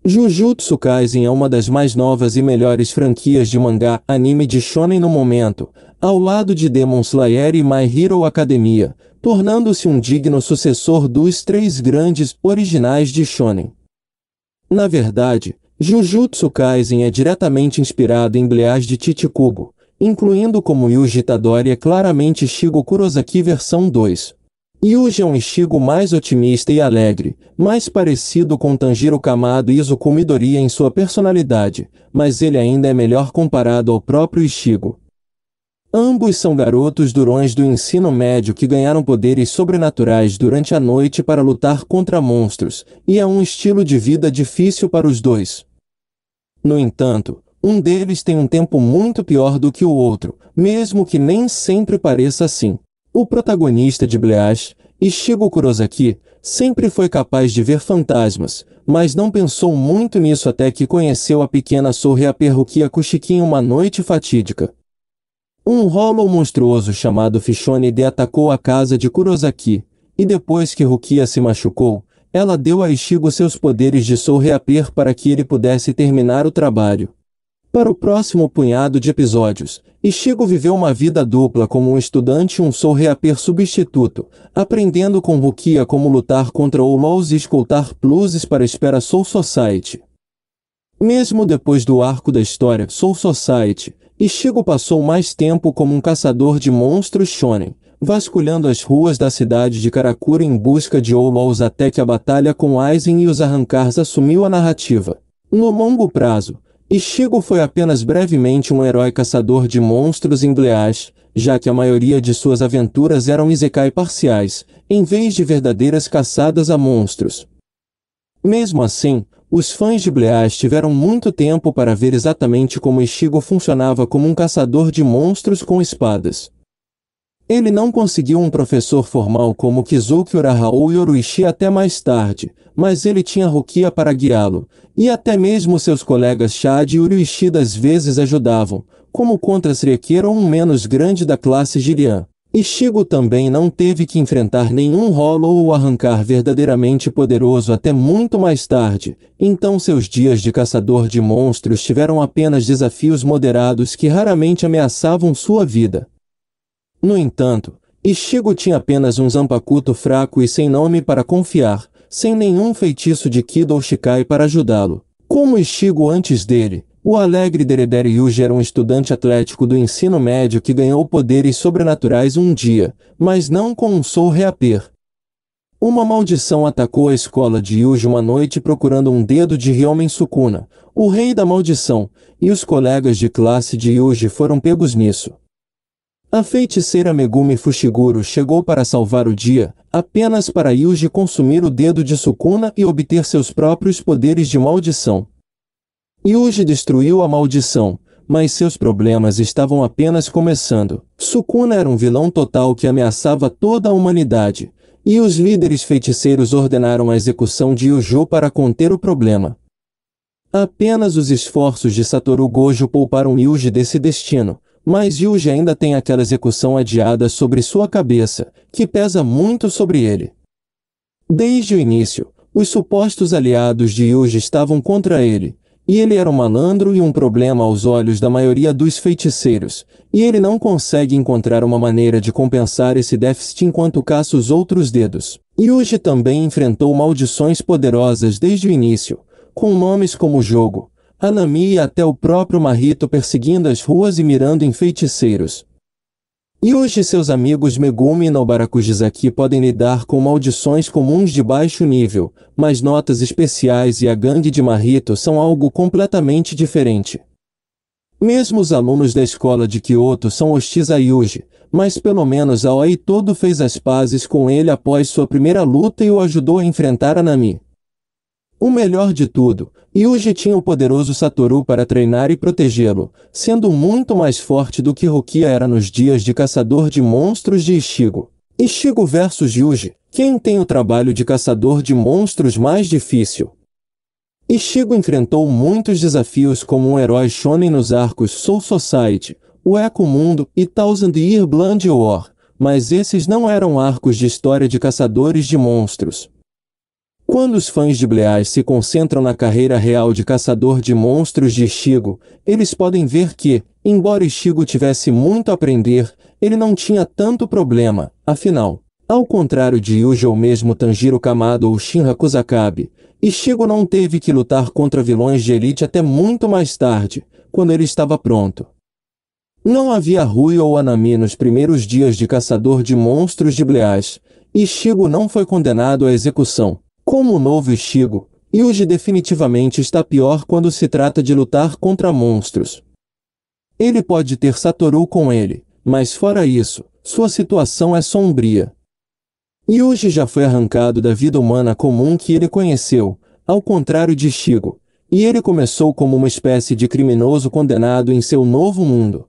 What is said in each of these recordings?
Jujutsu Kaisen é uma das mais novas e melhores franquias de mangá anime de shonen no momento, ao lado de Demon Slayer e My Hero Academia, tornando-se um digno sucessor dos três grandes originais de shonen. Na verdade, Jujutsu Kaisen é diretamente inspirado em Bleach de Chichikubo, incluindo como Yuji Itadori é claramente Shigo Kurosaki versão 2. Yuji é um Ichigo mais otimista e alegre, mais parecido com Tanjiro Kamado e Izuku Midoriya em sua personalidade, mas ele ainda é melhor comparado ao próprio Ichigo. Ambos são garotos durões do ensino médio que ganharam poderes sobrenaturais durante a noite para lutar contra monstros, e é um estilo de vida difícil para os dois. No entanto, um deles tem um tempo muito pior do que o outro, mesmo que nem sempre pareça assim. O protagonista de Bleach, Ichigo Kurosaki, sempre foi capaz de ver fantasmas, mas não pensou muito nisso até que conheceu a pequena Sorreaper Rukia Kushiki em uma noite fatídica. Um Hollow monstruoso chamado Fishonide atacou a casa de Kurosaki, e depois que Rukia se machucou, ela deu a Ichigo seus poderes de Sorreaper para que ele pudesse terminar o trabalho. Para o próximo punhado de episódios, Ichigo viveu uma vida dupla como um estudante e um Soul Reaper substituto, aprendendo com Rukia como lutar contra Olows e escoltar pluses para a Espera Soul Society. Mesmo depois do arco da história Soul Society, Ichigo passou mais tempo como um caçador de monstros shonen, vasculhando as ruas da cidade de Karakura em busca de Olows até que a batalha com Aizen e os Arrancars assumiu a narrativa. No longo prazo, Ichigo foi apenas brevemente um herói caçador de monstros em Bleach, já que a maioria de suas aventuras eram isekai parciais, em vez de verdadeiras caçadas a monstros. Mesmo assim, os fãs de Bleach tiveram muito tempo para ver exatamente como Ichigo funcionava como um caçador de monstros com espadas. Ele não conseguiu um professor formal como Kizuki Uraha ou Yoruichi até mais tarde, mas ele tinha Rukia para guiá-lo, e até mesmo seus colegas Chad e Yoruichi às vezes ajudavam, como contra Srieker ou um menos grande da classe Jiraiya. Ichigo também não teve que enfrentar nenhum Hollow ou Arrancar verdadeiramente poderoso até muito mais tarde, então seus dias de caçador de monstros tiveram apenas desafios moderados que raramente ameaçavam sua vida. No entanto, Ichigo tinha apenas um Zanpakuto fraco e sem nome para confiar, sem nenhum feitiço de Kido ou Shikai para ajudá-lo. Como Ichigo antes dele, o alegre Deredere Yuji era um estudante atlético do ensino médio que ganhou poderes sobrenaturais um dia, mas não com um Soul Reaper. Uma maldição atacou a escola de Yuji uma noite procurando um dedo de Ryomen Sukuna, o rei da maldição, e os colegas de classe de Yuji foram pegos nisso. A feiticeira Megumi Fushiguro chegou para salvar o dia, apenas para Yuji consumir o dedo de Sukuna e obter seus próprios poderes de maldição. Yuji destruiu a maldição, mas seus problemas estavam apenas começando. Sukuna era um vilão total que ameaçava toda a humanidade, e os líderes feiticeiros ordenaram a execução de Yujo para conter o problema. Apenas os esforços de Satoru Gojo pouparam Yuji desse destino, mas Yuji ainda tem aquela execução adiada sobre sua cabeça, que pesa muito sobre ele. Desde o início, os supostos aliados de Yuji estavam contra ele, e ele era um malandro e um problema aos olhos da maioria dos feiticeiros, e ele não consegue encontrar uma maneira de compensar esse déficit enquanto caça os outros dedos. Yuji também enfrentou maldições poderosas desde o início, com nomes como Jogo, Hanami e até o próprio Mahito perseguindo as ruas e mirando em feiticeiros. Yuji e seus amigos Megumi e Nobarakujizaki podem lidar com maldições comuns de baixo nível, mas notas especiais e a gangue de Mahito são algo completamente diferente. Mesmo os alunos da escola de Kyoto são hostis a Yuji, mas pelo menos Aoi todo fez as pazes com ele após sua primeira luta e o ajudou a enfrentar Hanami. O melhor de tudo, Yuji tinha o poderoso Satoru para treinar e protegê-lo, sendo muito mais forte do que Rukia era nos dias de caçador de monstros de Ichigo. Ichigo vs Yuji, quem tem o trabalho de caçador de monstros mais difícil? Ichigo enfrentou muitos desafios como um herói shonen nos arcos Soul Society, o Eco Mundo e Thousand Year Blood War, mas esses não eram arcos de história de caçadores de monstros. Quando os fãs de Bleach se concentram na carreira real de caçador de monstros de Ichigo, eles podem ver que, embora Ichigo tivesse muito a aprender, ele não tinha tanto problema, afinal. Ao contrário de Yuji ou mesmo Tanjiro Kamado ou Shinra Kusakabe, Ichigo não teve que lutar contra vilões de elite até muito mais tarde, quando ele estava pronto. Não havia Rui ou Anami nos primeiros dias de caçador de monstros de Bleach. Ichigo não foi condenado à execução. Como o novo Ichigo, Yuji definitivamente está pior quando se trata de lutar contra monstros. Ele pode ter Satoru com ele, mas fora isso, sua situação é sombria. Yuji já foi arrancado da vida humana comum que ele conheceu, ao contrário de Ichigo, e ele começou como uma espécie de criminoso condenado em seu novo mundo.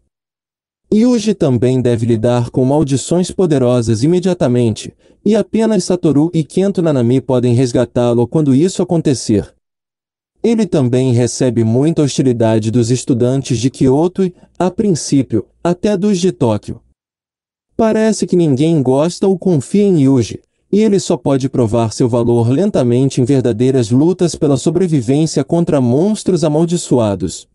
Yuji também deve lidar com maldições poderosas imediatamente, e apenas Satoru e Kento Nanami podem resgatá-lo quando isso acontecer. Ele também recebe muita hostilidade dos estudantes de Kyoto e, a princípio, até dos de Tóquio. Parece que ninguém gosta ou confia em Yuji, e ele só pode provar seu valor lentamente em verdadeiras lutas pela sobrevivência contra monstros amaldiçoados.